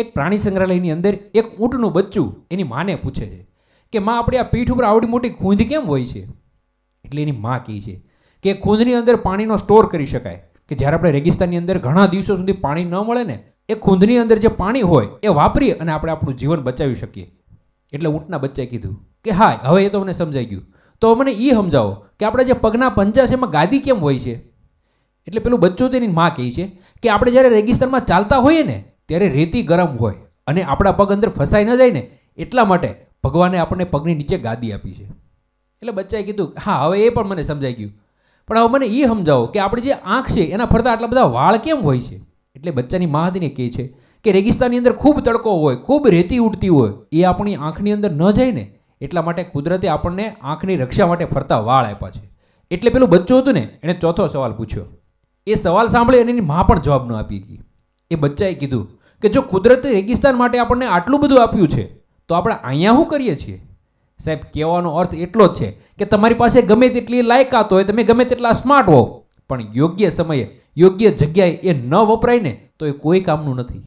એક પ્રાણી સંગ્રહાલયની અંદર એક ઊંટનું બચ્ચું એની માને પૂછે છે કે માં આપણે આ પીઠ ઉપર આવડી મોટી ખૂંદ કેમ હોય છે? એટલે એની માં કહે છે કે ખૂંદની અંદર પાણીનો સ્ટોર કરી શકાય, કે જ્યારે આપણે રેગિસ્તાનની અંદર ઘણા દિવસો સુધી પાણી ન મળે ને, એ ખૂંદની અંદર જે પાણી હોય એ વાપરી અને આપણે આપણું જીવન બચાવી શકીએ. એટલે ઊંટના બચ્ચાએ કીધું કે હા, હવે એ તો મને સમજાઈ ગયું, તો મને એ સમજાવો કે આપણે જે પગના પંજા છે એમાં ગાદી કેમ હોય છે? એટલે પેલું બચ્ચું તેની માં કહે છે કે આપણે જ્યારે રેગિસ્તાનમાં ચાલતા હોઈએ ને ત્યારે રેતી ગરમ હોય અને આપણા પગ અંદર ફસાઈ ન જાય ને એટલા માટે ભગવાને આપણને પગની નીચે ગાદી આપી છે. એટલે બચ્ચાએ કીધું હા, હવે એ પણ મને સમજાઈ ગયું, પણ હવે મને એ સમજાવો કે આપણી જે આંખ છે એના ફરતા આટલા બધા વાળ કેમ હોય છે? એટલે બચ્ચાની માં હતીને કહે છે કે રેગિસ્તાનની અંદર ખૂબ તડકો હોય, ખૂબ રેતી ઉડતી હોય, એ આપણી આંખની અંદર ન જાય ને એટલા માટે કુદરતે આપણને આંખની રક્ષા માટે ફરતા વાળ આપ્યા છે. એટલે પેલું બચ્ચું હતું ને એણે ચોથો સવાલ પૂછ્યો. એ સવાલ સાંભળી અને એની માં પણ જવાબ ન આપી ગઈ. એ બચ્ચાએ કીધું કે જો કુદરતે રેગિસ્તાન માટે આપણને આટલું બધું આપ્યું છે તો આપણે અહીંયા શું કરીએ છીએ? સાહેબ, કહેવાનો અર્થ એટલો જ છે કે તમારી પાસે ગમે તેટલી લાયકાત હોય, તમે ગમે તેટલા સ્માર્ટ હો, પણ યોગ્ય સમયે યોગ્ય જગ્યાએ એ ન વપરાય ને તો એ કોઈ કામનું નથી.